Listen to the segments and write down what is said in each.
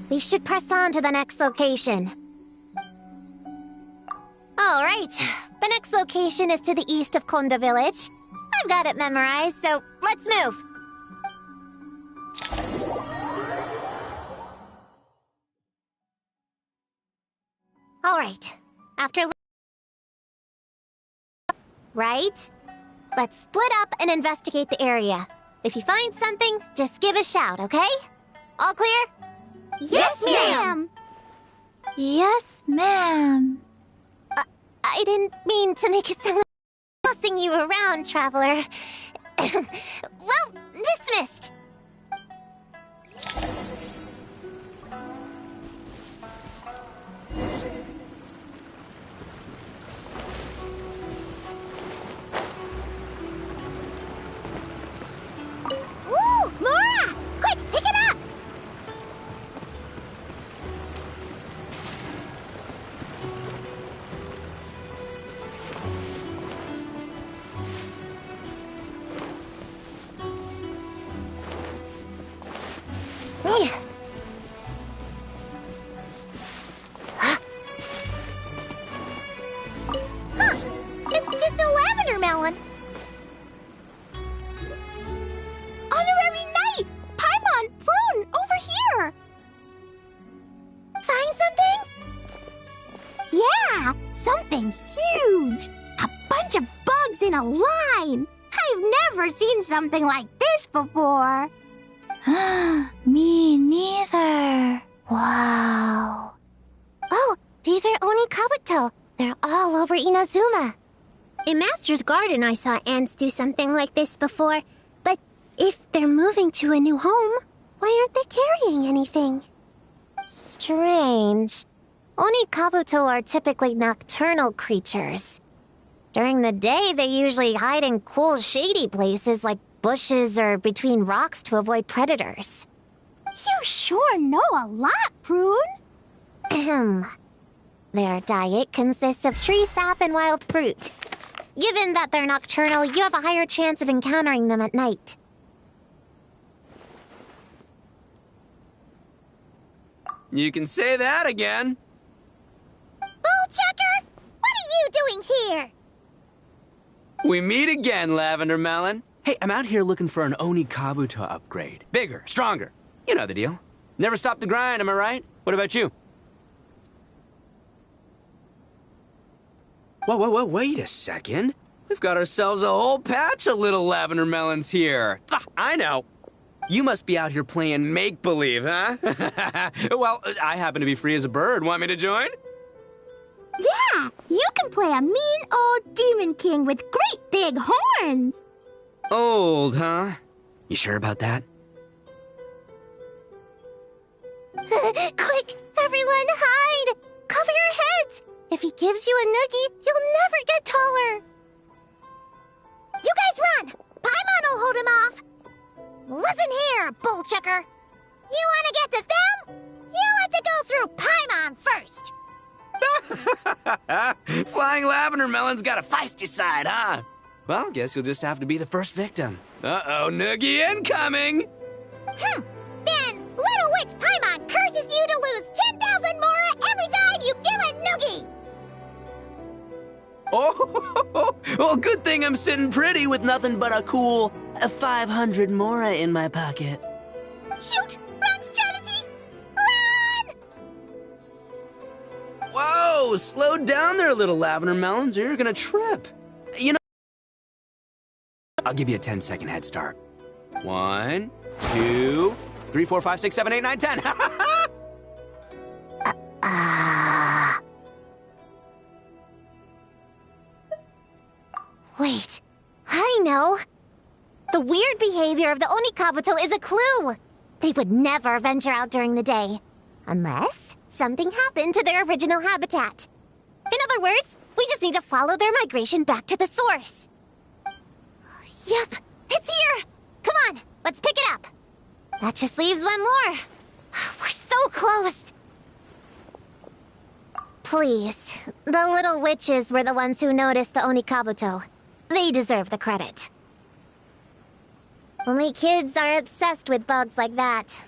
We should press on to the next location. Alright, the next location is to the east of Konda Village. I've got it memorized, so let's move. Alright, after... Right? Let's split up and investigate the area. If you find something, just give a shout, okay? All clear? Yes, ma'am! Yes, ma'am. I didn't mean to make it sound like bossing you around, traveler. Well, dismissed. Ooh, Mora! Quick, pick it up! Huh! It's just a lavender melon. Honorary Knight! Paimon, prune, over here! Find something? Yeah, something huge! A bunch of bugs in a line! I've never seen something like this before! Me neither. Wow. Oh, these are Onikabuto. They're all over Inazuma. In Master's Garden, I saw ants do something like this before. But if they're moving to a new home, why aren't they carrying anything? Strange. Onikabuto are typically nocturnal creatures. During the day, they usually hide in cool, shady places like bushes or between rocks to avoid predators. You sure know a lot, Prune. Ahem. Their diet consists of tree sap and wild fruit. Given that they're nocturnal, you have a higher chance of encountering them at night. You can say that again. Bullchucker! What are you doing here? We meet again, Lavender Melon. Hey, I'm out here looking for an Onikabuto upgrade. Bigger, stronger. You know the deal. Never stop the grind, am I right? What about you? Whoa, wait a second. We've got ourselves a whole patch of little Lavender Melons here. Ah, I know. You must be out here playing make-believe, huh? Well, I happen to be free as a bird. Want me to join? Yeah, you can play a mean old demon king with great big horns. Old, huh? You sure about that? Quick, everyone hide! Cover your heads! If he gives you a noogie, you'll never get taller. You guys run! Paimon will hold him off. Listen here, bullchucker. You want to get to them? You'll have to go through Paimon first. Flying Lavender Melon's got a feisty side, huh? Well, guess you'll just have to be the first victim. Uh-oh, noogie incoming! Then, Little Witch Paimon curses you to lose 10,000 Mora every time you give a noogie! Oh, well, good thing I'm sitting pretty with nothing but a cool 500 Mora in my pocket. Shoot! Wrong strategy! Run! Whoa, slow down there, little Lavender Melons, or you're gonna trip. You know, I'll give you a 10-second head start. 1, 2, 3, 4, 5, 6, 7, 8, 9, 10. Wait, I know. The weird behavior of the Onikabuto is a clue. They would never venture out during the day, unless something happened to their original habitat. In other words, we just need to follow their migration back to the source. Yep, it's here! Come on, let's pick it up. That just leaves one more. We're so close. Please, the little witches were the ones who noticed the Onikabuto. They deserve the credit. Only kids are obsessed with bugs like that.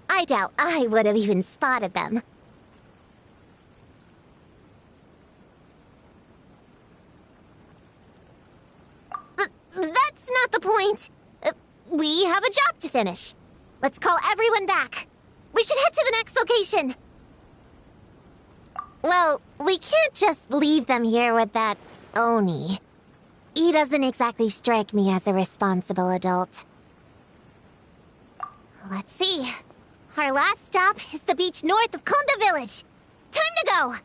I doubt I would have even spotted them. But that's not the point. We have a job to finish. Let's call everyone back. We should head to the next location. Well, we can't just leave them here with that Oni. He doesn't exactly strike me as a responsible adult. Let's see. Our last stop is the beach north of Konda Village. Time to go!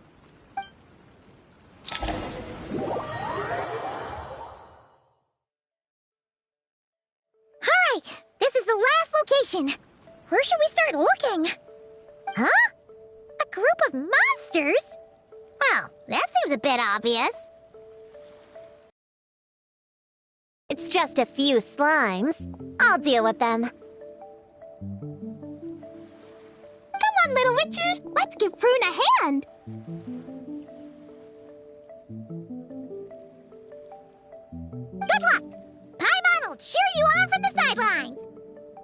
Alright, this is the last location. Where should we start looking? Huh? A group of monsters? Well, that seems a bit obvious. It's just a few slimes. I'll deal with them. Come on, little witches, let's give Prune a hand. Good luck! Paimon will cheer you on from the sidelines.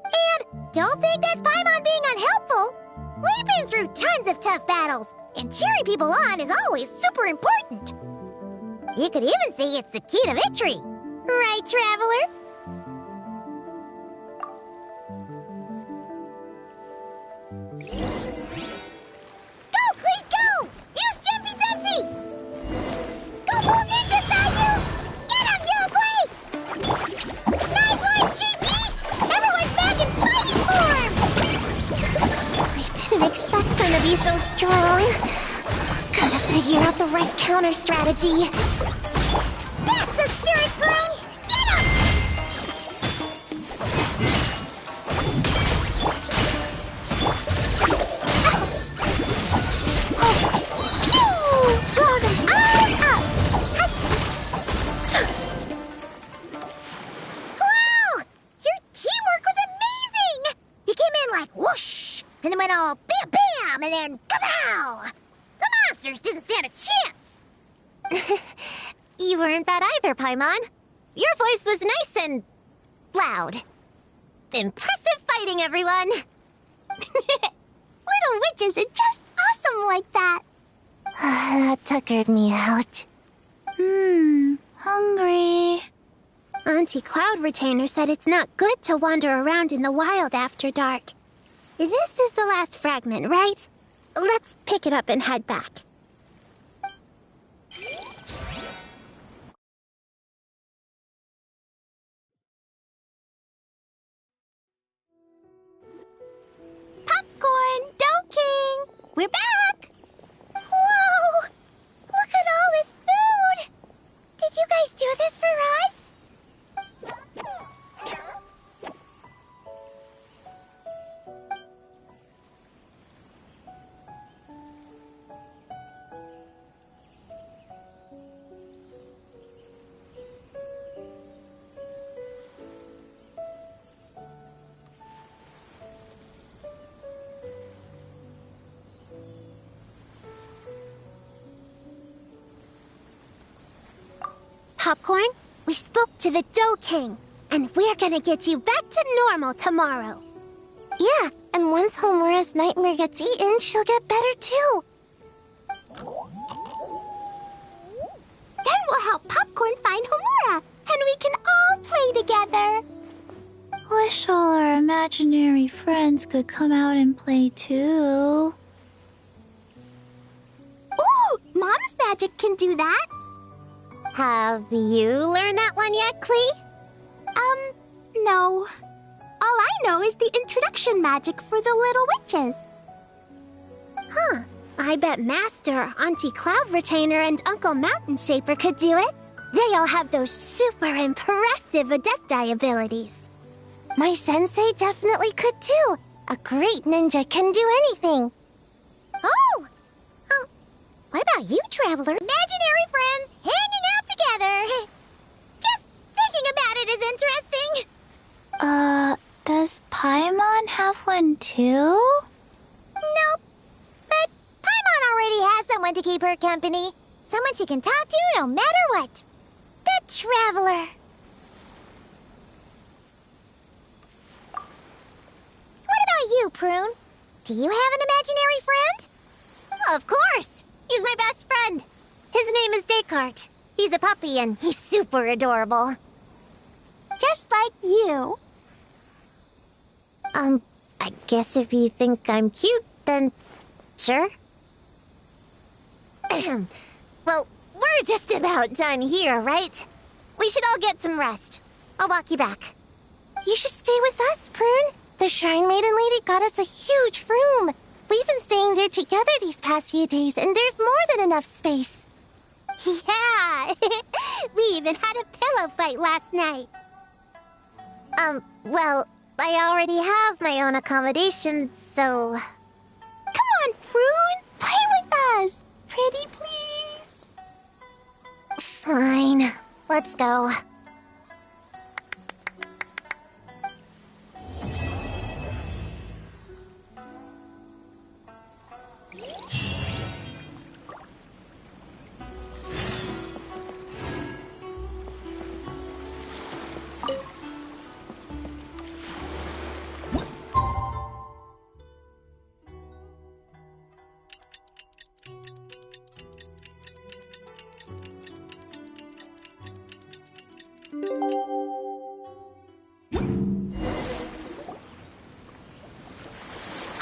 And don't think that's Paimon being unhelpful. We've been through tons of tough battles, and cheering people on is always super important. You could even say it's the key to victory. Right, Traveler? Go, Cleet, go! Use Jumpy Dumpty! Go full ninja style, you! Get him, Yo-Clay! Nice one, Chi-Chi! Everyone's back in fighting form! I didn't expect them to be so strong. Gotta figure out the right counter strategy. That's the spirit, Prune! Get him! Ouch! Oh! Phew! Blow them all up! Wow! Your teamwork was amazing! You came in like whoosh, and then went all bam bam, and then kapow! The monsters didn't stand a chance! You weren't bad either, Paimon. Your voice was nice and loud. Impressive fighting, everyone! Little witches are just awesome like that. That tuckered me out. Hungry. Auntie Cloud Retainer said it's not good to wander around in the wild after dark. This is the last fragment, right? Let's pick it up and head back. Popcorn, Dough King! We're back! Whoa! Look at all this food! Did you guys do this for us? Popcorn, we spoke to the Dough King, and we're gonna get you back to normal tomorrow. Yeah, and once Homura's nightmare gets eaten, she'll get better too. Then we'll help Popcorn find Homura, and we can all play together. Wish all our imaginary friends could come out and play too. Ooh, Mom's magic can do that. Have you learned that one yet, Klee? No. All I know is the introduction magic for the little witches. Huh. I bet Master, Auntie Cloud Retainer, and Uncle Mountain Shaper could do it. They all have those super impressive Adepti abilities. My sensei definitely could too. A great ninja can do anything. Oh! What about you, Traveler? Imaginary friends hanging out together. Just thinking about it is interesting. Does Paimon have one too? Nope. But Paimon already has someone to keep her company. Someone she can talk to no matter what. That's traveler. What about you, Prune? Do you have an imaginary friend? Of course! He's my best friend. His name is Descartes. He's a puppy and he's super adorable. Just like you. I guess if you think I'm cute, then sure. Well, we're just about done here, right? We should all get some rest. I'll walk you back. You should stay with us, Prune. The Shrine Maiden Lady got us a huge room. We've been staying there together these past few days, and there's more than enough space. Yeah, we even had a pillow fight last night. Well, I already have my own accommodation, so... Come on, Prune. Play with us. Pretty please. Fine. Let's go.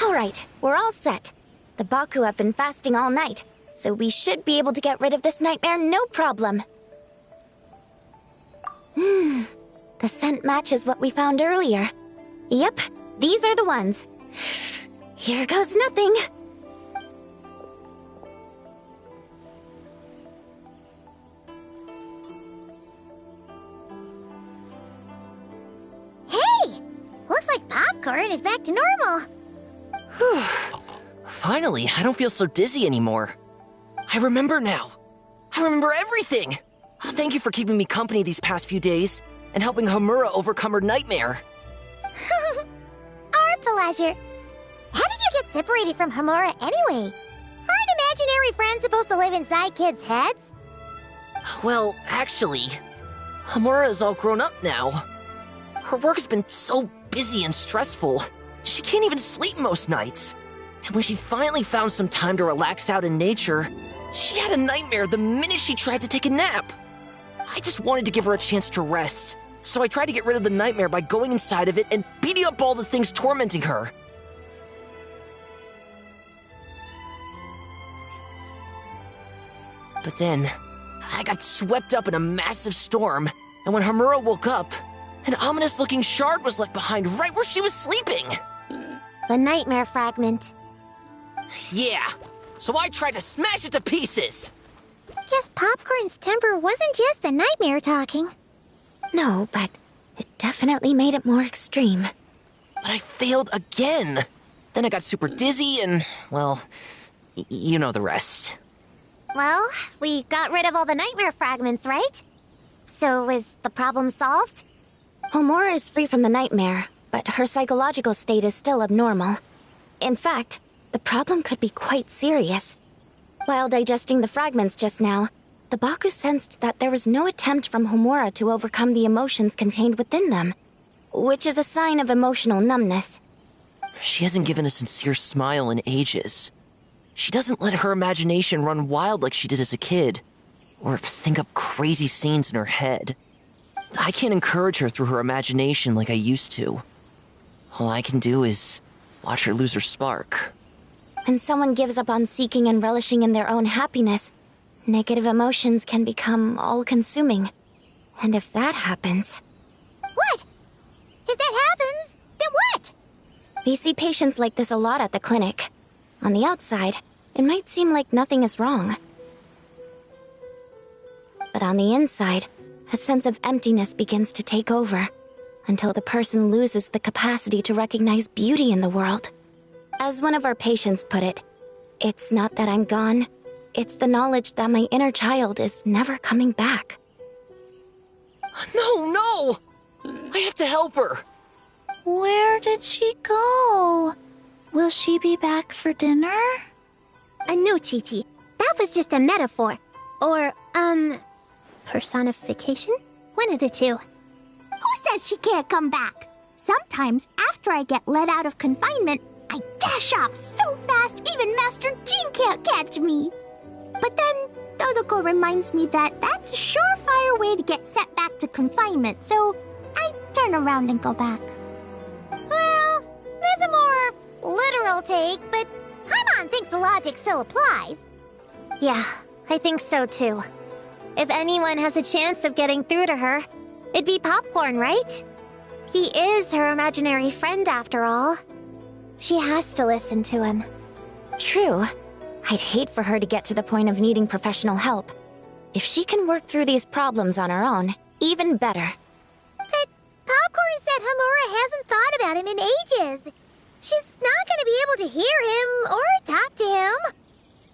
Alright, we're all set. The Baku have been fasting all night, so we should be able to get rid of this nightmare no problem. The scent matches what we found earlier. Yep, these are the ones. Here goes nothing. Hey! Looks like Popcorn is back to normal. Whew. Finally, I don't feel so dizzy anymore. I remember now. I remember everything. Thank you for keeping me company these past few days and helping Homura overcome her nightmare. Our pleasure. How did you get separated from Homura anyway? Aren't imaginary friends supposed to live inside kids' heads? Well, actually, Homura is all grown up now. Her work has been so busy and stressful. She can't even sleep most nights. And when she finally found some time to relax out in nature, she had a nightmare the minute she tried to take a nap. I just wanted to give her a chance to rest, so I tried to get rid of the nightmare by going inside of it and beating up all the things tormenting her. But then, I got swept up in a massive storm, and when Homura woke up, an ominous-looking shard was left behind right where she was sleeping. The nightmare fragment. Yeah, so I tried to smash it to pieces. Guess Popcorn's temper wasn't just the nightmare talking. No, but it definitely made it more extreme. But I failed again. Then I got super dizzy and, well, you know the rest. Well, we got rid of all the nightmare fragments, right? So is the problem solved? Homura is free from the nightmare, but her psychological state is still abnormal. In fact, the problem could be quite serious. While digesting the fragments just now, the Baku sensed that there was no attempt from Homura to overcome the emotions contained within them, which is a sign of emotional numbness. She hasn't given a sincere smile in ages. She doesn't let her imagination run wild like she did as a kid, or think up crazy scenes in her head. I can't encourage her through her imagination like I used to. All I can do is watch her lose her spark. When someone gives up on seeking and relishing in their own happiness, negative emotions can become all-consuming. And if that happens... What? If that happens, then what? We see patients like this a lot at the clinic. On the outside, it might seem like nothing is wrong. But on the inside, a sense of emptiness begins to take over, until the person loses the capacity to recognize beauty in the world. As one of our patients put it, it's not that I'm gone, it's the knowledge that my inner child is never coming back. No! I have to help her! Where did she go? Will she be back for dinner? No, Chi-Chi. That was just a metaphor. Or, Personification? One of the two. Who says she can't come back? Sometimes, after I get let out of confinement, I dash off so fast even Master Jean can't catch me. But then, Dodoko reminds me that that's a surefire way to get sent back to confinement, so I turn around and go back. Well, there's a more literal take, but Paimon thinks the logic still applies. Yeah, I think so too. If anyone has a chance of getting through to her, it'd be Popcorn, right? He is her imaginary friend after all. She has to listen to him. True. I'd hate for her to get to the point of needing professional help. If she can work through these problems on her own, even better. But Popcorn said Hamura hasn't thought about him in ages. She's not going to be able to hear him or talk to him.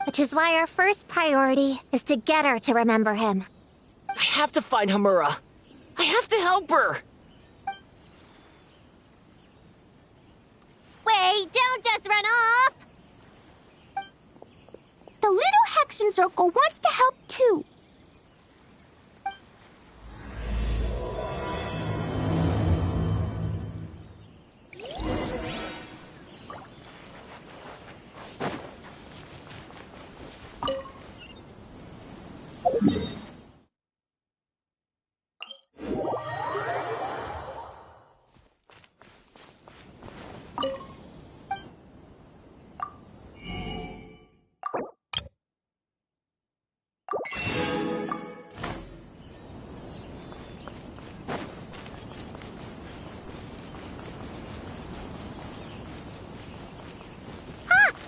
Which is why our first priority is to get her to remember him. I have to find Hamura. I have to help her. Wait, don't just run off! The little Hexen Circle wants to help too.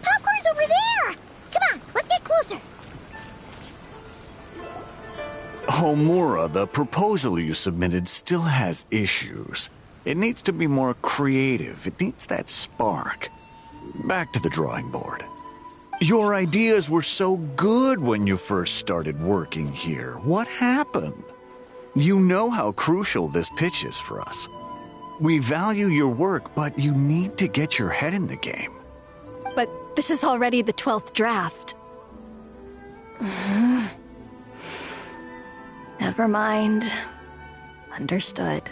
Popcorn's over there! Come on, let's get closer. Homura, the proposal you submitted still has issues. It needs to be more creative. It needs that spark. Back to the drawing board. Your ideas were so good when you first started working here. What happened? You know how crucial this pitch is for us. We value your work, but you need to get your head in the game. But this is already the 12th draft. Never mind. Understood.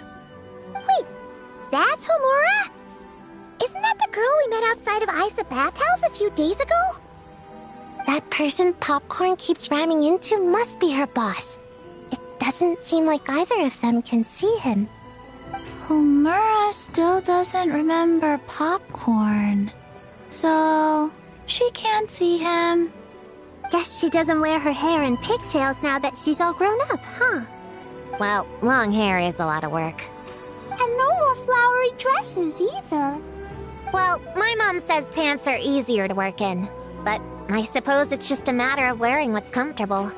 Wait, that's Homura? Isn't that the girl we met outside of Isa Bathhouse a few days ago? That person Popcorn keeps ramming into must be her boss. It doesn't seem like either of them can see him. Homura still doesn't remember Popcorn. So, she can't see him. Guess she doesn't wear her hair in pigtails now that she's all grown up, huh? Well, long hair is a lot of work. And no more flowery dresses either. Well, my mom says pants are easier to work in. But I suppose it's just a matter of wearing what's comfortable.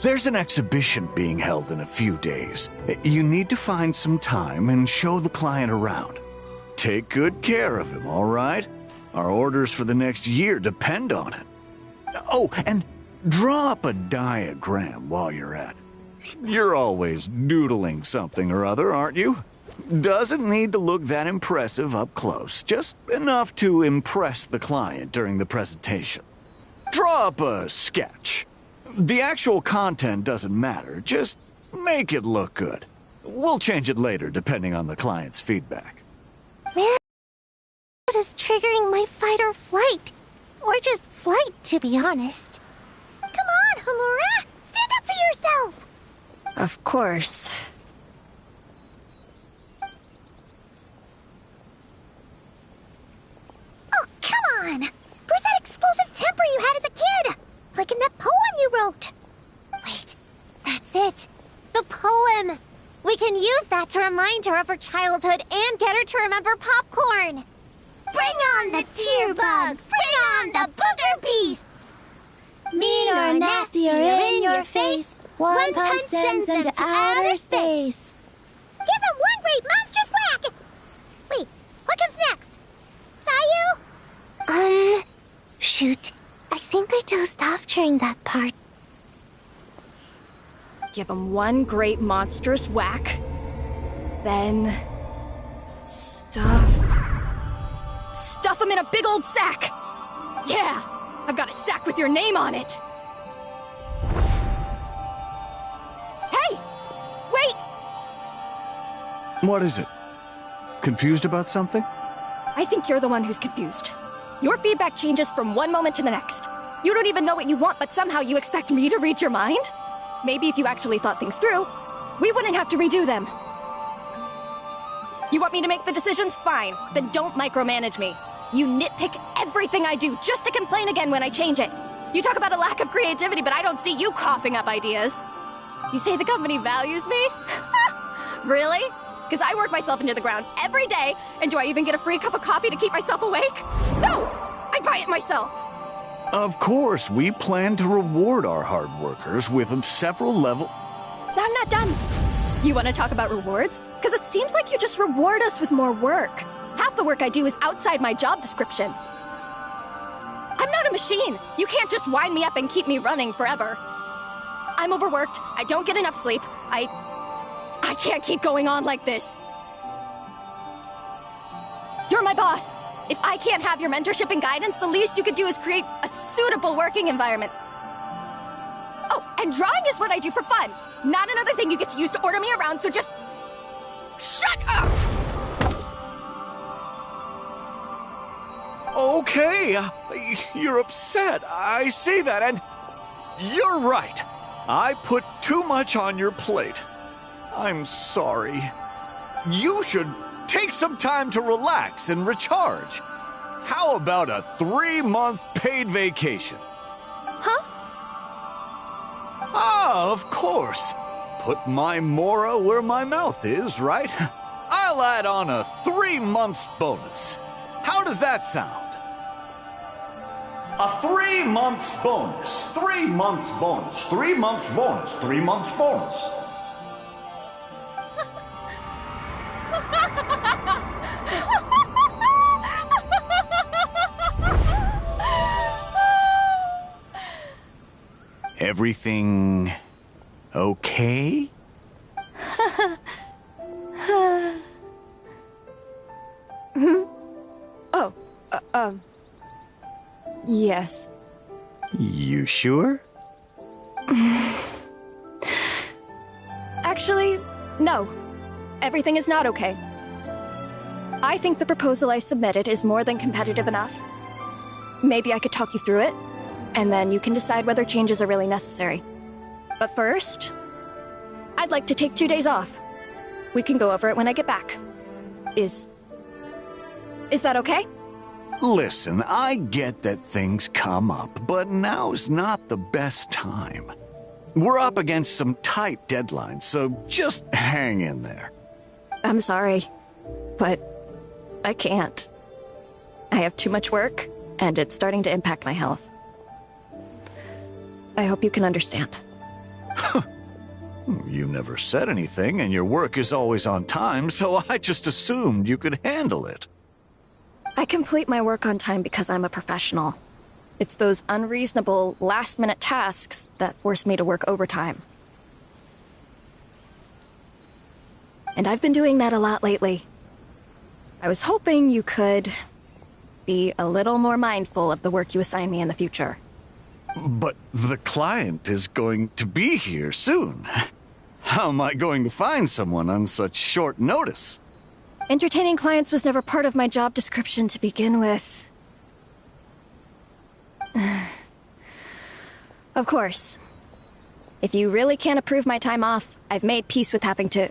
There's an exhibition being held in a few days. You need to find some time and show the client around. Take good care of him, all right? Our orders for the next year depend on it. Oh, and draw up a diagram while you're at it. You're always doodling something or other, aren't you? Doesn't need to look that impressive up close, just enough to impress the client during the presentation. Draw up a sketch. The actual content doesn't matter, just make it look good. We'll change it later depending on the client's feedback. Man, what is triggering my fight or flight? Or just flight, to be honest. Come on, Homura! Stand up for yourself! Of course. Oh, come on! Where's that explosive temper you had as a kid? Like in that poem you wrote. Wait, that's it. The poem. We can use that to remind her of her childhood and get her to remember Popcorn. Bring on the tear bugs! Bring on the booger beasts! Mean or nasty or in your face, one punch sends them to outer space. Give them one great monstrous whack! Wait, what comes next? Sayu? Shoot. I think I dozed off during that part. Give him one great monstrous whack. Then... Stuff him in a big old sack! Yeah! I've got a sack with your name on it! What is it? Confused about something? I think you're the one who's confused. Your feedback changes from one moment to the next. You don't even know what you want, but somehow you expect me to read your mind? Maybe if you actually thought things through, we wouldn't have to redo them. You want me to make the decisions? Fine. Then don't micromanage me. You nitpick everything I do just to complain again when I change it. You talk about a lack of creativity, but I don't see you coughing up ideas. You say the company values me? Really? Because I work myself into the ground every day, and do I even get a free cup of coffee to keep myself awake? No! I buy it myself! Of course, we plan to reward our hard workers with several level... I'm not done. You want to talk about rewards? Because it seems like you just reward us with more work. Half the work I do is outside my job description. I'm not a machine. You can't just wind me up and keep me running forever. I'm overworked. I don't get enough sleep. I can't keep going on like this. You're my boss. If I can't have your mentorship and guidance, the least you could do is create a suitable working environment. Oh, and drawing is what I do for fun. Not another thing you get to use to order me around, so just... shut up! Okay, you're upset. I see that, and you're right. I put too much on your plate. I'm sorry. You should take some time to relax and recharge. How about a 3-month paid vacation? Huh? Ah, of course. Put my Mora where my mouth is, right? I'll add on a 3-month bonus. How does that sound? A 3 months bonus, 3 months bonus, 3 months bonus, 3 months bonus. Everything okay? Oh, yes. You sure? Actually, no. Everything is not okay. I think the proposal I submitted is more than competitive enough. Maybe I could talk you through it, and then you can decide whether changes are really necessary. But first, I'd like to take 2 days off. We can go over it when I get back. Is that okay? Listen, I get that things come up, but now's not the best time. We're up against some tight deadlines, so just hang in there. I'm sorry, but I can't. I have too much work, and it's starting to impact my health. I hope you can understand. You never said anything, and your work is always on time, so I just assumed you could handle it. I complete my work on time because I'm a professional. It's those unreasonable, last-minute tasks that force me to work overtime. And I've been doing that a lot lately. I was hoping you could be a little more mindful of the work you assign me in the future. But the client is going to be here soon. How am I going to find someone on such short notice? Entertaining clients was never part of my job description to begin with. Of course. If you really can't approve my time off, I've made peace with having to...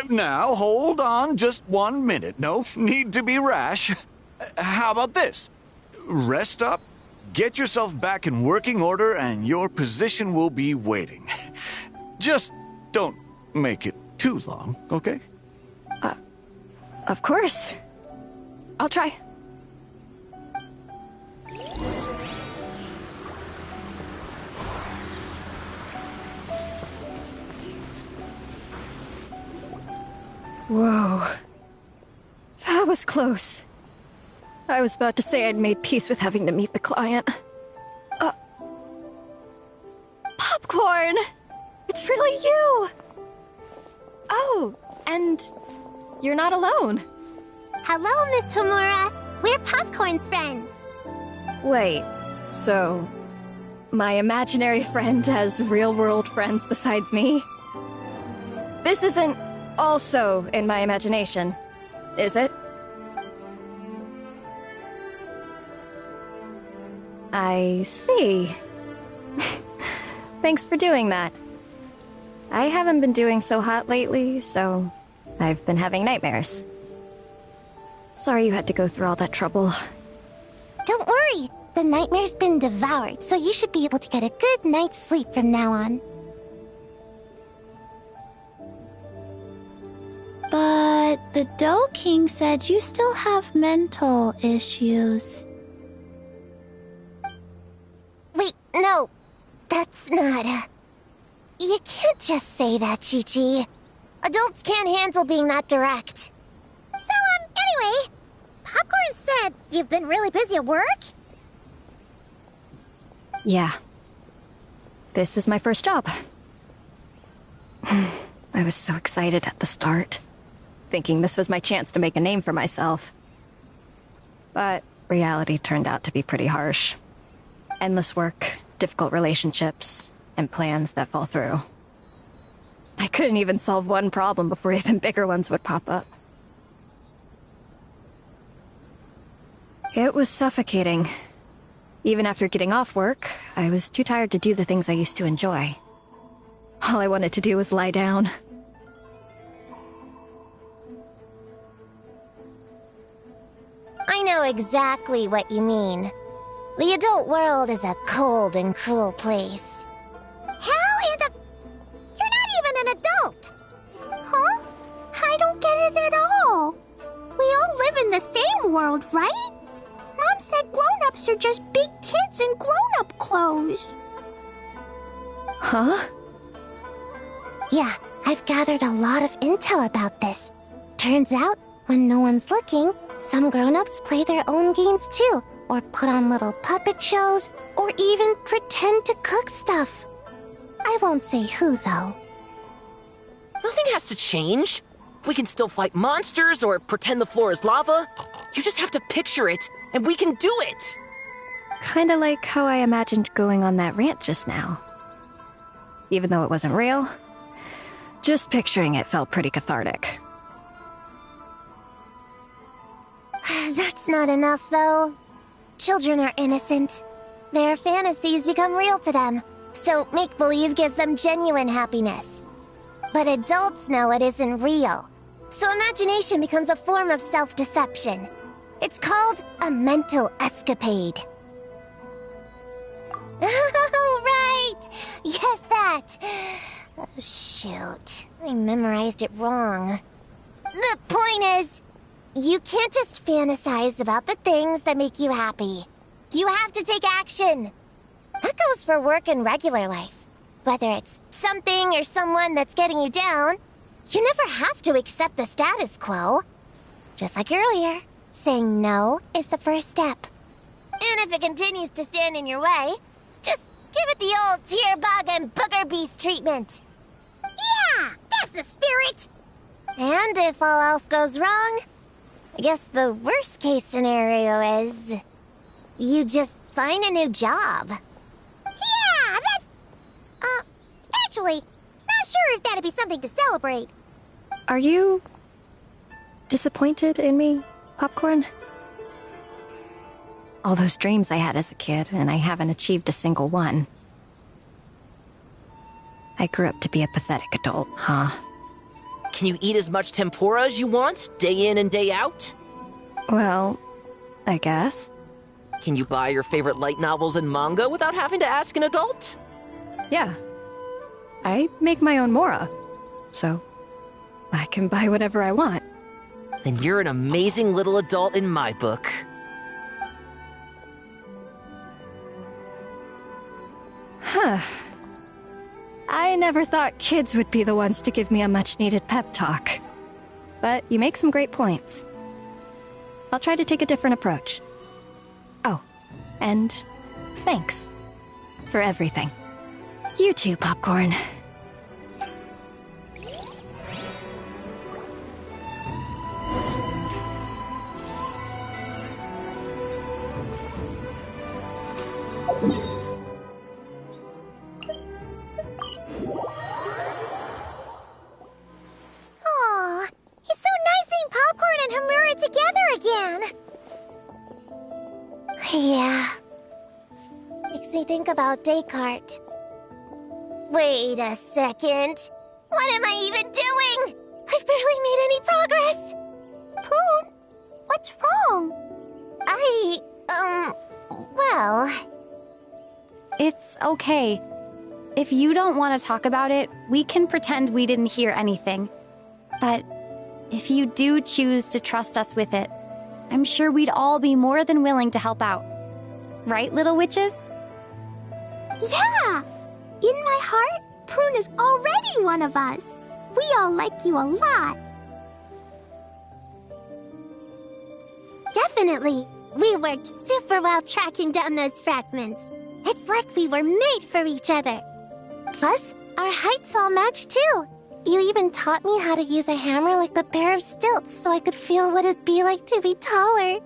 Now, hold on just 1 minute. No need to be rash. How about this? Rest up, get yourself back in working order, and your position will be waiting. Just don't make it too long, okay? Of course. I'll try. Whoa. That was close. I was about to say I'd made peace with having to meet the client. Popcorn! It's really you! Oh, and you're not alone. Hello, Miss Homura. We're Popcorn's friends. Wait, so my imaginary friend has real-world friends besides me? This isn't also in my imagination, is it? I see. Thanks for doing that. I haven't been doing so hot lately, so I've been having nightmares. Sorry you had to go through all that trouble. Don't worry. The nightmare's been devoured, so you should be able to get a good night's sleep from now on. But the Dough King said you still have mental issues. Wait, no. That's not... You can't just say that, Chi-Chi. Adults can't handle being that direct. So, anyway, Popcorn said you've been really busy at work? Yeah. This is my first job. I was so excited at the start, thinking this was my chance to make a name for myself. But reality turned out to be pretty harsh. Endless work, difficult relationships, and plans that fall through. I couldn't even solve one problem before even bigger ones would pop up. It was suffocating. Even after getting off work, I was too tired to do the things I used to enjoy. All I wanted to do was lie down. I know exactly what you mean. The adult world is a cold and cruel place. How in the... You're not even an adult! Huh? I don't get it at all. We all live in the same world, right? Mom said grown-ups are just big kids in grown-up clothes. Huh? Yeah, I've gathered a lot of intel about this. Turns out, when no one's looking, some grown-ups play their own games too, or put on little puppet shows, or even pretend to cook stuff. I won't say who, though. Nothing has to change. We can still fight monsters or pretend the floor is lava. You just have to picture it, and we can do it! Kinda like how I imagined going on that rant just now. Even though it wasn't real, just picturing it felt pretty cathartic. That's not enough, though. Children are innocent. Their fantasies become real to them, so make-believe gives them genuine happiness. But adults know it isn't real, so imagination becomes a form of self-deception. It's called a mental escapade. Oh, right! Yes, that! Oh, shoot. I memorized it wrong. The point is, you can't just fantasize about the things that make you happy. You have to take action. That goes for work and regular life. Whether it's something or someone that's getting you down, you never have to accept the status quo. Just like earlier, saying no is the first step. And if it continues to stand in your way, just give it the old tear bug and booger beast treatment. Yeah, that's the spirit! And if all else goes wrong, I guess the worst case scenario is you just find a new job. Yeah, that's... actually, not sure if that'd be something to celebrate. Are you disappointed in me, Popcorn? All those dreams I had as a kid, and I haven't achieved a single one. I grew up to be a pathetic adult, huh? Can you eat as much tempura as you want, day in and day out? Well, I guess. Can you buy your favorite light novels and manga without having to ask an adult? Yeah. I make my own mora, so I can buy whatever I want. Then you're an amazing little adult in my book. Huh. I never thought kids would be the ones to give me a much-needed pep talk. But you make some great points. I'll try to take a different approach. Oh, and thanks for everything. You too, Popcorn. about Descartes. Wait a second. What am I even doing? I've barely made any progress. Prune, what's wrong? Well... It's okay. If you don't want to talk about it, we can pretend we didn't hear anything. But if you do choose to trust us with it, I'm sure we'd all be more than willing to help out. Right, little witches? Yeah! In my heart, Prune is already one of us. We all like you a lot. Definitely. We worked super well tracking down those fragments. It's like we were made for each other. Plus, our heights all match too. You even taught me how to use a hammer like a pair of stilts so I could feel what it'd be like to be taller.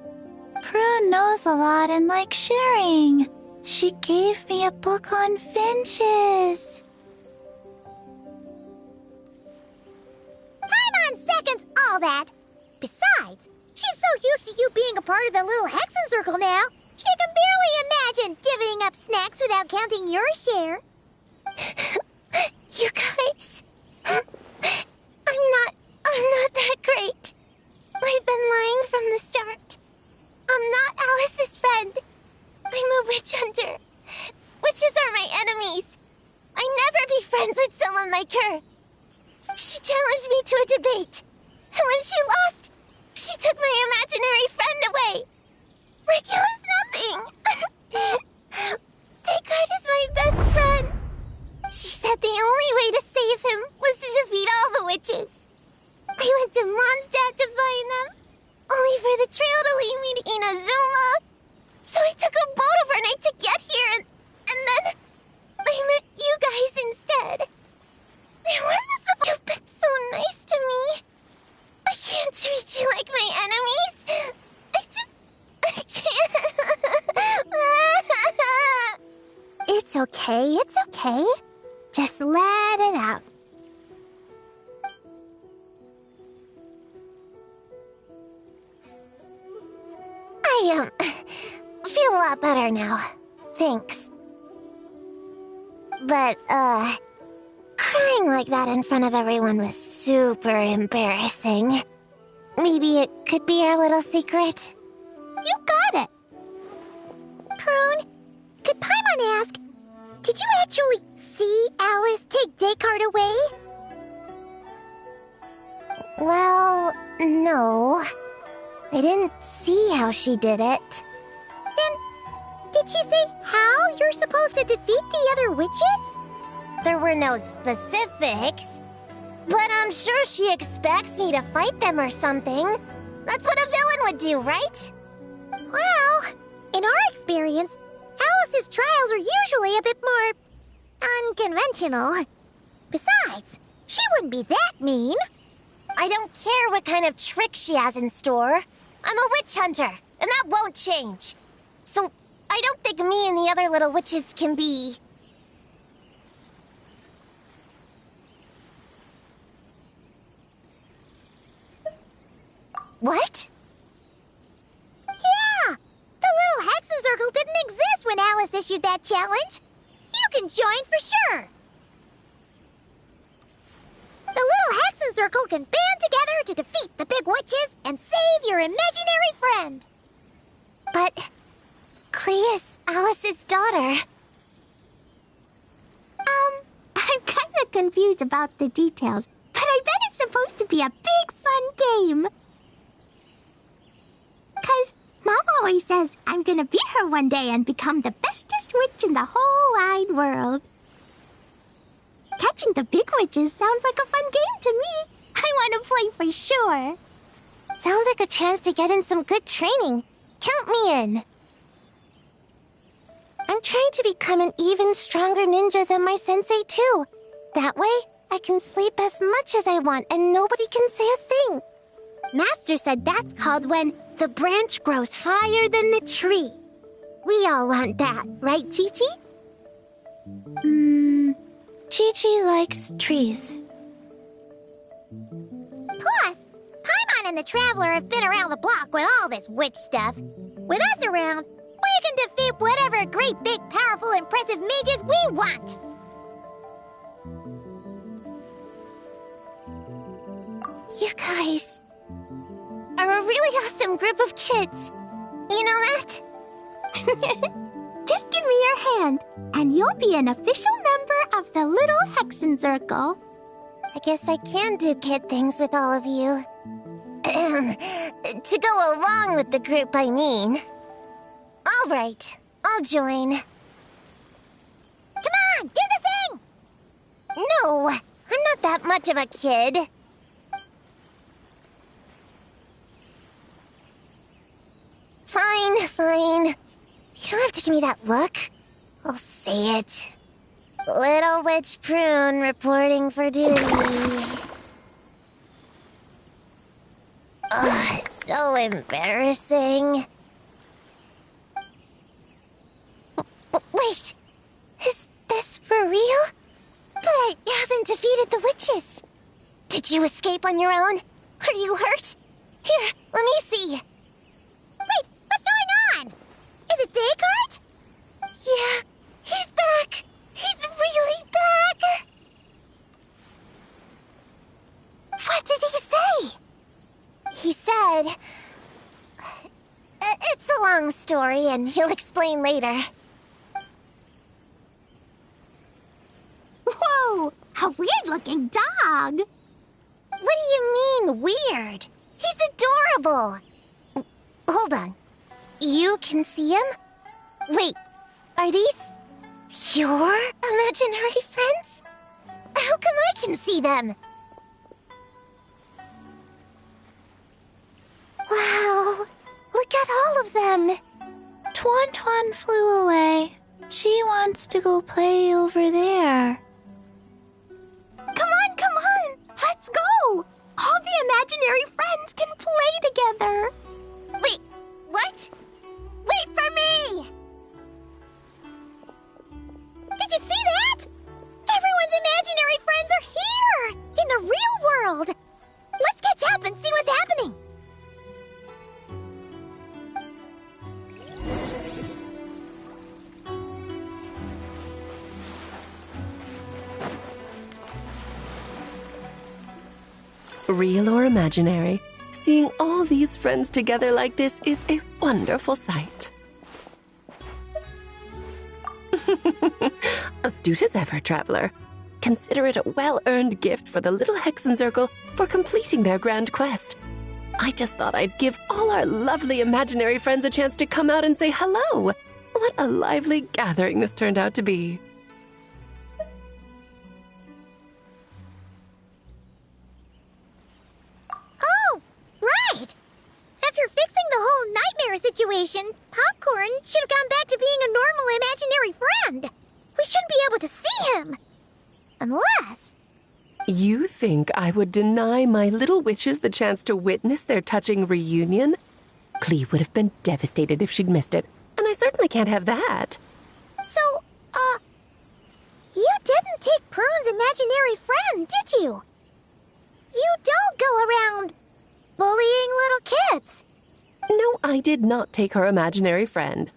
Prune knows a lot and likes sharing. She gave me a book on finches. Paimon seconds all that. Besides, she's so used to you being a part of the little Hexen Circle now, she can barely imagine divvying up snacks without counting your share. You guys... I'm not that great. I've been lying from the start. I'm not Alice's friend. I'm a witch hunter. Witches are my enemies. I'd never be friends with someone like her. She challenged me to a debate. And when she lost, she took my imaginary friend away. Like it was nothing. Descartes is my best friend. She said the only way to save him was to defeat all the witches. I went to Mondstadt to find them, only for the trail to lead me to Inazuma. So I took a boat overnight to get here, and then I met you guys instead. It wasn't supposed to be so nice to me. I can't treat you like my enemies. I can't. It's okay. Just let it out. I, feel a lot better now. Thanks. But, crying like that in front of everyone was super embarrassing. Maybe it could be our little secret? You got it. Prune, could Paimon ask, did you actually see Alice take Descartes away? Well, no. I didn't see how she did it. Then, did she say how you're supposed to defeat the other witches? There were no specifics. But I'm sure she expects me to fight them or something. That's what a villain would do, right? Well, in our experience, Alice's trials are usually a bit more unconventional. Besides, she wouldn't be that mean. I don't care what kind of trick she has in store. I'm a witch hunter, and that won't change. So, I don't think me and the other little witches can be... What? Yeah! The little Hexen Circle didn't exist when Alice issued that challenge. You can join for sure. The little Hexen Circle can band together to defeat the big witches and save your imaginary friend. But... Clea is Alice's daughter. I'm kind of confused about the details, but I bet it's supposed to be a big fun game. 'Cause Mom always says I'm gonna beat her one day and become the bestest witch in the whole wide world. Catching the big witches sounds like a fun game to me. I want to play for sure. Sounds like a chance to get in some good training. Count me in. I'm trying to become an even stronger ninja than my sensei, too. That way, I can sleep as much as I want and nobody can say a thing. Master said that's called when the branch grows higher than the tree. We all want that, right, Chi-Chi? Chi-Chi likes trees. Plus, Paimon and the Traveler have been around the block with all this witch stuff. With us around, we We can defeat whatever great, big, powerful, impressive mages we want! You guys are a really awesome group of kids. You know that? Just give me your hand, and you'll be an official member of the Little Hexen Circle. I guess I can do kid things with all of you. To go along with the group, I mean. All right, I'll join. Come on, do the thing! No, I'm not that much of a kid. Fine. You don't have to give me that look. I'll say it. Little Witch Prune reporting for duty. Ugh, so embarrassing. Wait, is this for real? But I haven't defeated the witches. Did you escape on your own? Are you hurt? Here, let me see. Wait, what's going on? Is it Descartes? Yeah, he's back. He's really back. What did he say? He said... It's a long story, and he'll explain later. Whoa! A weird-looking dog! What do you mean, weird? He's adorable! Hold on. You can see him? Wait, are these your imaginary friends? How come I can see them? Wow, look at all of them. Tuan flew away. She wants to go play over there. Come on! Let's go! All the imaginary friends can play together! Wait, what? Wait for me! Did you see that? Everyone's imaginary friends are here! In the real world! Let's catch up and see what's happening! Real or imaginary, seeing all these friends together like this is a wonderful sight. Astute as ever, traveler. Consider it a well-earned gift for the Little Hexen Circle for completing their grand quest. I just thought I'd give all our lovely imaginary friends a chance to come out and say hello. What a lively gathering this turned out to be. Oh, right! After fixing the whole nightmare situation, Popcorn should have gone back to being a normal imaginary friend. We shouldn't be able to see him. Unless... You think I would deny my little witches the chance to witness their touching reunion? Clee would have been devastated if she'd missed it, and I certainly can't have that. So, you didn't take Prune's imaginary friend, did you? You don't go around bullying little kids. No, I did not take her imaginary friend.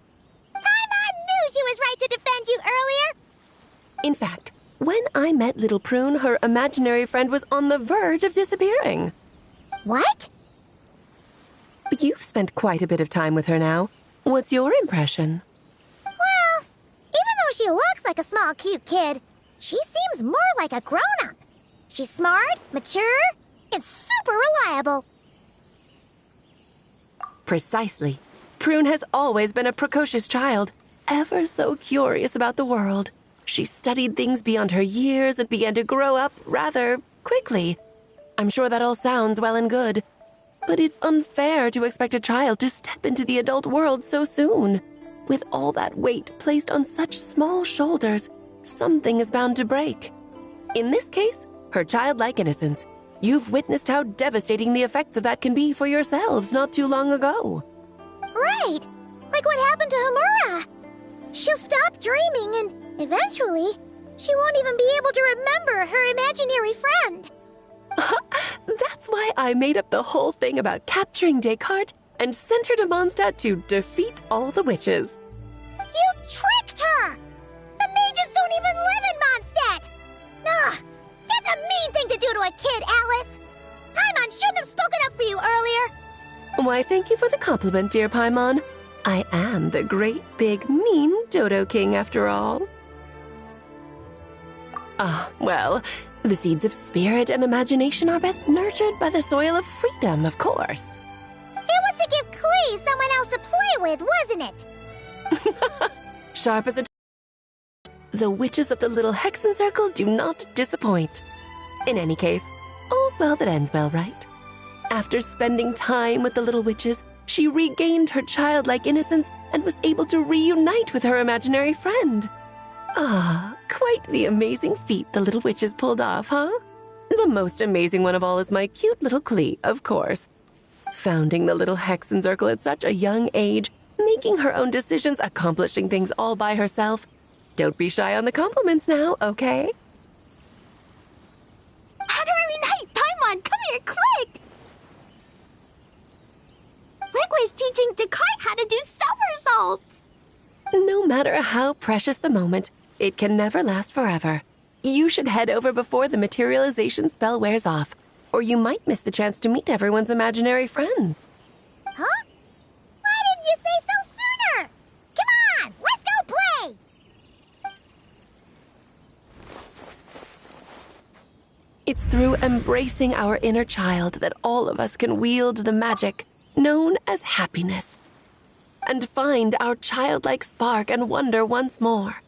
Paimon knew she was right to defend you earlier. In fact, when I met little Prune, her imaginary friend was on the verge of disappearing. What? You've spent quite a bit of time with her now. What's your impression? Well, even though she looks like a small, cute kid, she seems more like a grown-up. She's smart, mature, and super reliable. Precisely. Prune has always been a precocious child, ever so curious about the world. She studied things beyond her years and began to grow up rather quickly. I'm sure that all sounds well and good, but it's unfair to expect a child to step into the adult world so soon. With all that weight placed on such small shoulders, something is bound to break. In this case, her childlike innocence. You've witnessed how devastating the effects of that can be for yourselves not too long ago. Right, like what happened to Hamura. She'll stop dreaming and eventually, she won't even be able to remember her imaginary friend. That's why I made up the whole thing about capturing Descartes and sent her to Mondstadt to defeat all the witches. You tricked her! The mages don't even live in Mondstadt! Ugh! That's a mean thing to do to a kid, Alice! Paimon shouldn't have spoken up for you earlier! Why, thank you for the compliment, dear Paimon. I am the great, big, mean Dodo King, after all. Well, the seeds of spirit and imagination are best nurtured by the soil of freedom, of course. It was to give Klee someone else to play with, wasn't it? Sharp as a the witches of the little Hexen Circle do not disappoint. In any case, all's well that ends well, right? After spending time with the little witches, she regained her childlike innocence and was able to reunite with her imaginary friend. Quite the amazing feat the little witches pulled off, huh? The most amazing one of all is my cute little Klee, of course. Founding the little Hexen Circle at such a young age, making her own decisions, accomplishing things all by herself. Don't be shy on the compliments now, okay? Honorary Knight, Paimon, come here, quick! Liquid's teaching Dekai how to do somersaults! No matter how precious the moment, it can never last forever. You should head over before the materialization spell wears off, or you might miss the chance to meet everyone's imaginary friends. Huh? Why didn't you say so sooner? Come on, let's go play! It's through embracing our inner child that all of us can wield the magic known as happiness and find our childlike spark and wonder once more.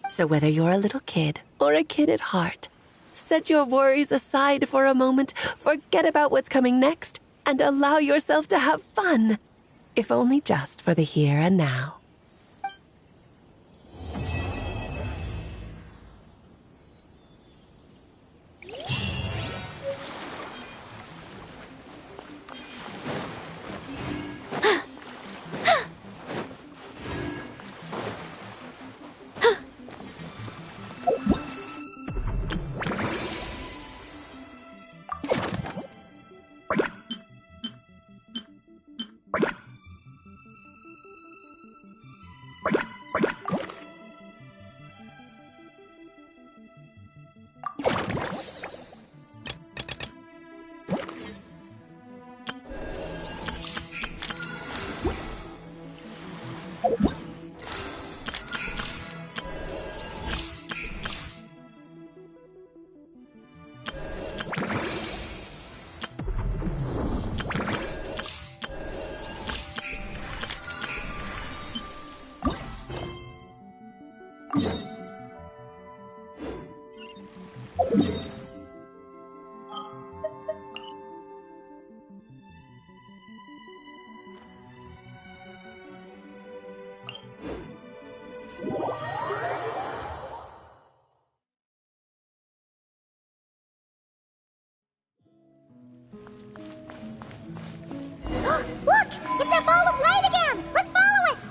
So whether you're a little kid or a kid at heart, set your worries aside for a moment, forget about what's coming next, and allow yourself to have fun, if only just for the here and now. Look! It's that ball of light again! Let's follow it!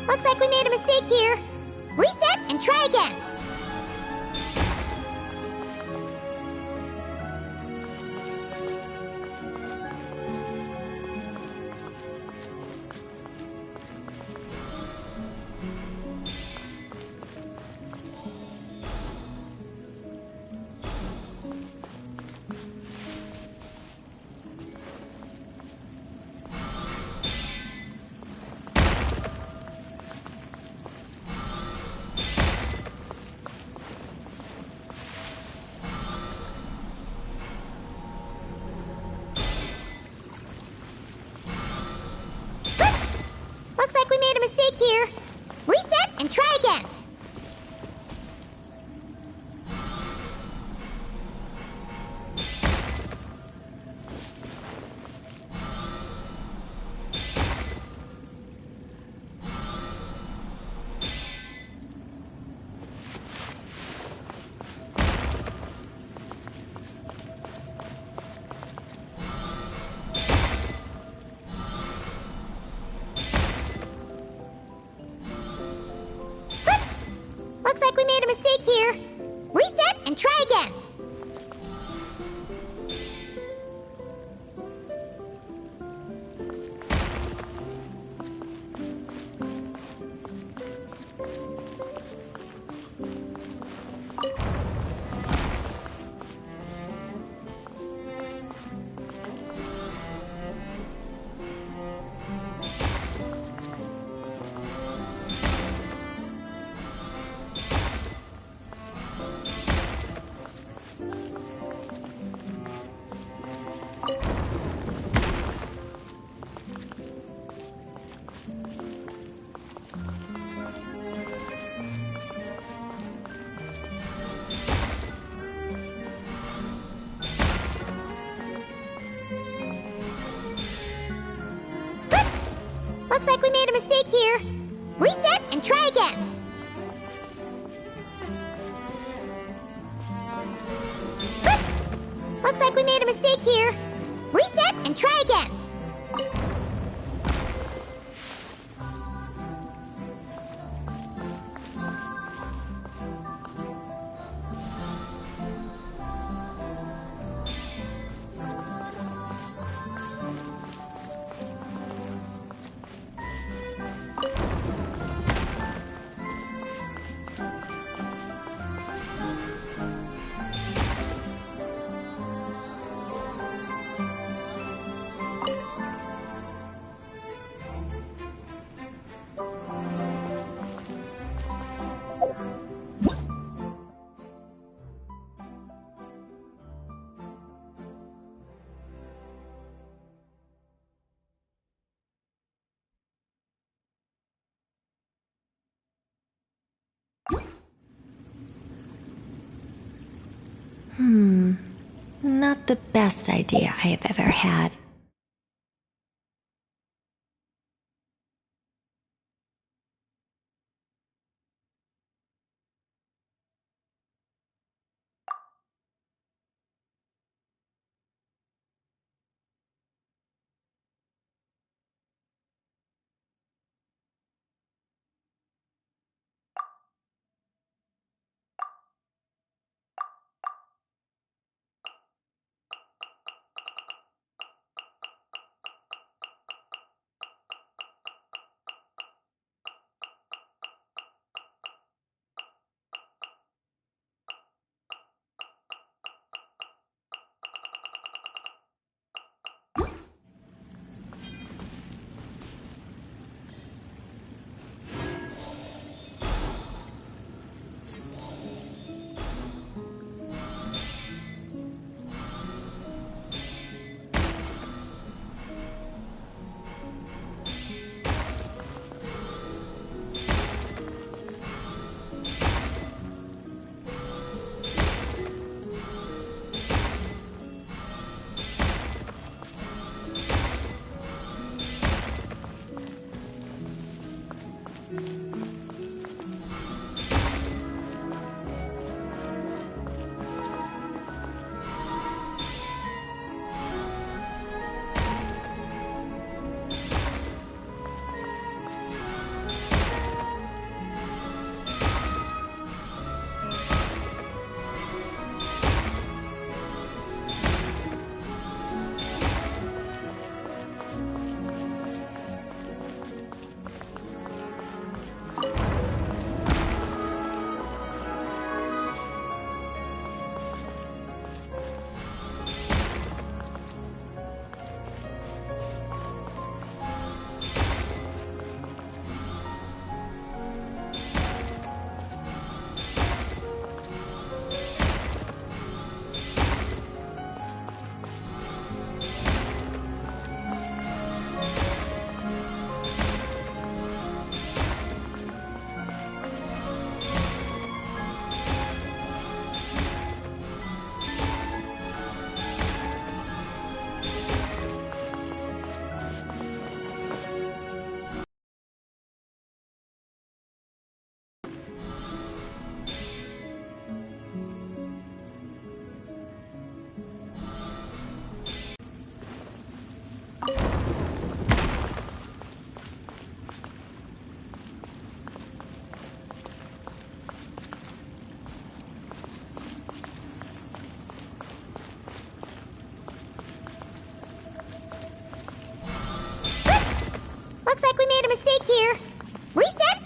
Looks like we made a mistake here. Reset and try again. mistake here. Reset and try again. Looks like we made a mistake here. Reset and try again. Oops! Looks like we made a mistake here. Reset and try again. Not the best idea I have ever had.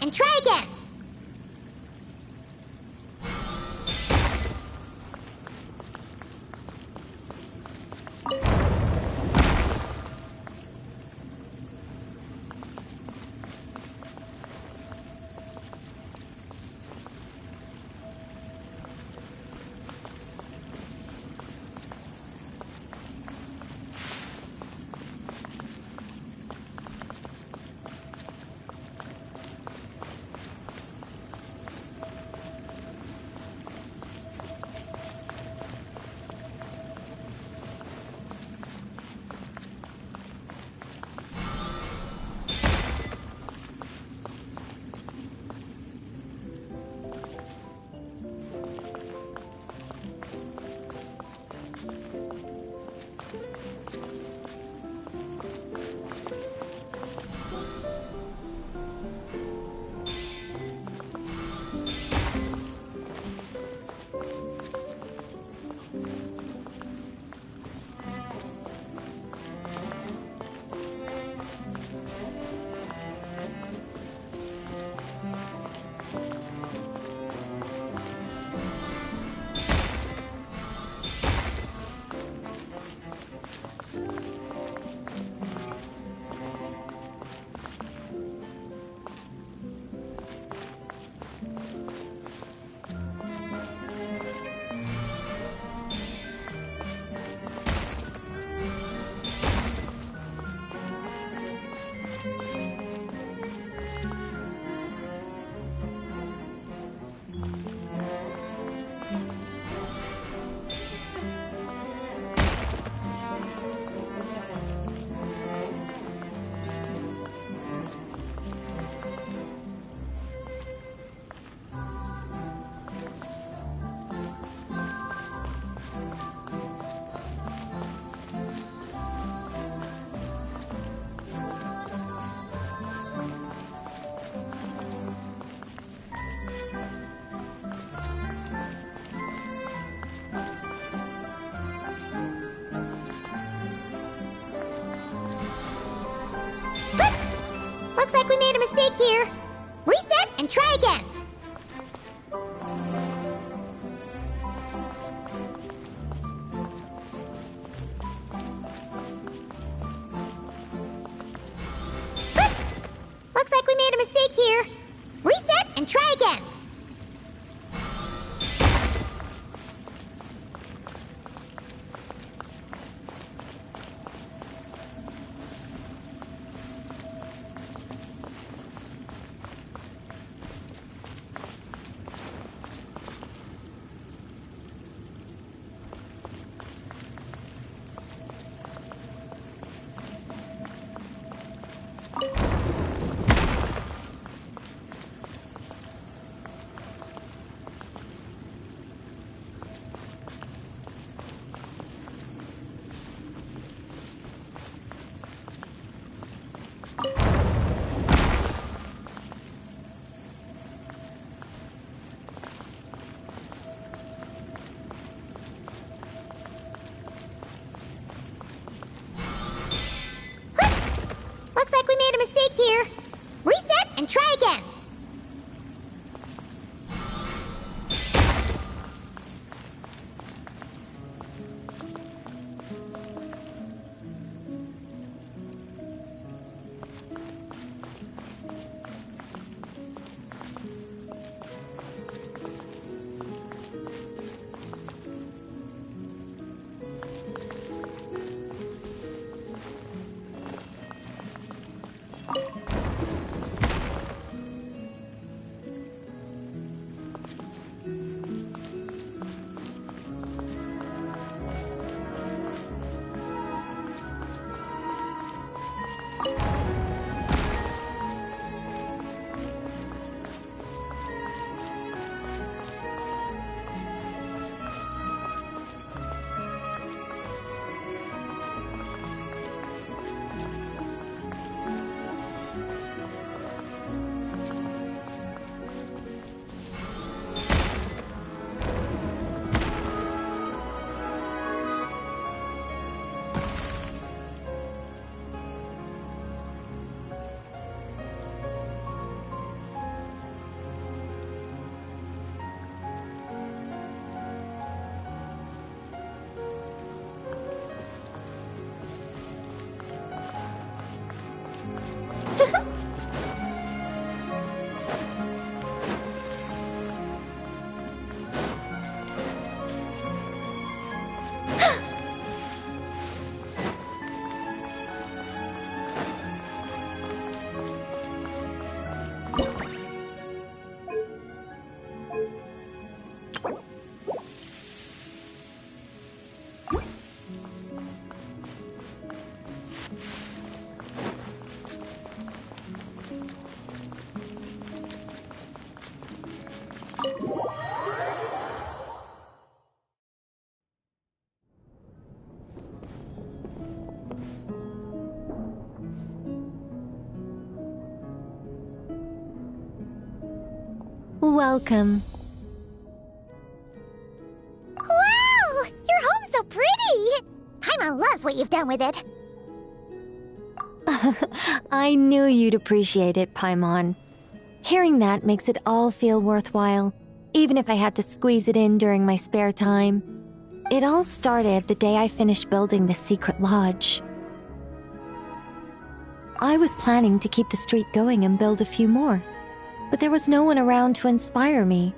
and try again. Looks like we made a mistake here. Reset and try again. Oops! Looks like we made a mistake here. Reset and try again. Looks like we made a mistake here. Reset and try again. Welcome. Wow! Your home's so pretty! Paimon loves what you've done with it. I knew you'd appreciate it, Paimon. Hearing that makes it all feel worthwhile, even if I had to squeeze it in during my spare time. It all started the day I finished building the secret lodge. I was planning to keep the streak going and build a few more, but there was no one around to inspire me.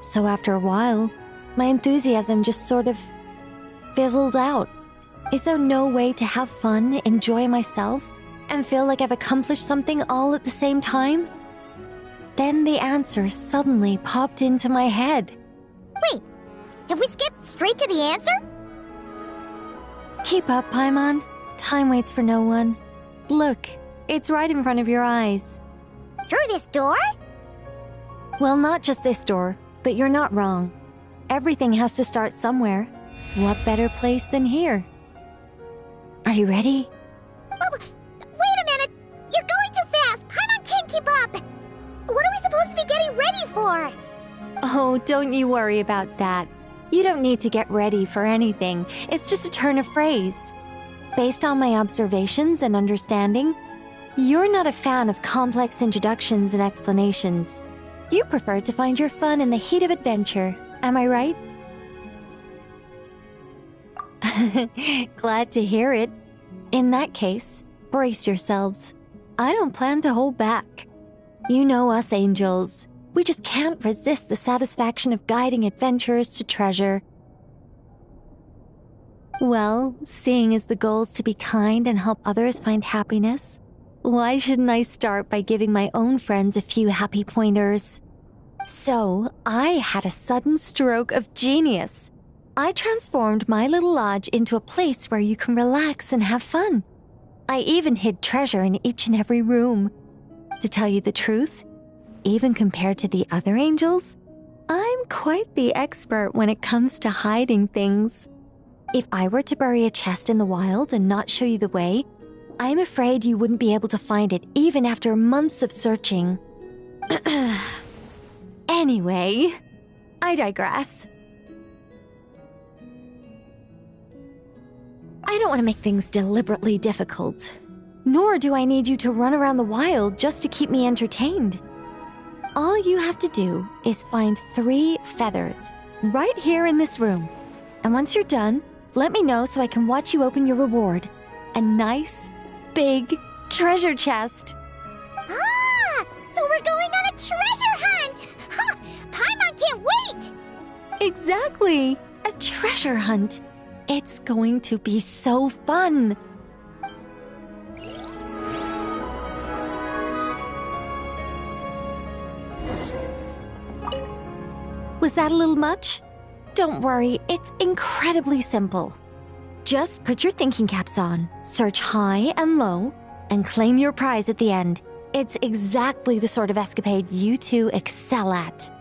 So after a while, my enthusiasm just sort of fizzled out. Is there no way to have fun, enjoy myself, and feel like I've accomplished something all at the same time? Then the answer suddenly popped into my head. Wait, have we skipped straight to the answer? Keep up, Paimon. Time waits for no one. Look, it's right in front of your eyes. Through this door? Well, not just this door, but you're not wrong. Everything has to start somewhere. What better place than here? Are you ready? Oh, wait a minute! You're going too fast! Paimon can't keep up! What are we supposed to be getting ready for? Oh, don't you worry about that. You don't need to get ready for anything. It's just a turn of phrase. Based on my observations and understanding, you're not a fan of complex introductions and explanations. You prefer to find your fun in the heat of adventure. Am I right? Glad to hear it. In that case, brace yourselves. I don't plan to hold back. You know us angels. We just can't resist the satisfaction of guiding adventurers to treasure. Well, seeing as the goal is to be kind and help others find happiness, why shouldn't I start by giving my own friends a few happy pointers? So, I had a sudden stroke of genius. I transformed my little lodge into a place where you can relax and have fun. I even hid treasure in each and every room. To tell you the truth, even compared to the other angels, I'm quite the expert when it comes to hiding things. If I were to bury a chest in the wild and not show you the way, I'm afraid you wouldn't be able to find it even after months of searching. Anyway, I digress. I don't want to make things deliberately difficult, nor do I need you to run around the wild just to keep me entertained. All you have to do is find 3 feathers right here in this room. And once you're done, let me know so I can watch you open your reward. A nice, big treasure chest. Ah! So we're going on a treasure hunt! Ha! Paimon can't wait! Exactly! A treasure hunt. It's going to be so fun. Was that a little much? Don't worry, it's incredibly simple. Just put your thinking caps on, search high and low, and claim your prize at the end. It's exactly the sort of escapade you two excel at.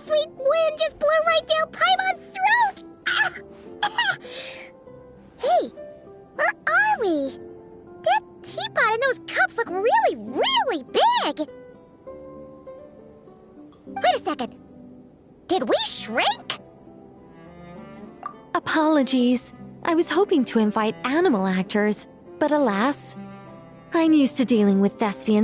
Sweet wind just blew right down Paimon's throat! Ah! Hey, where are we? That teapot and those cups look really, really big! Wait a second. Did we shrink? Apologies. I was hoping to invite animal actors, but alas, I'm used to dealing with thespians.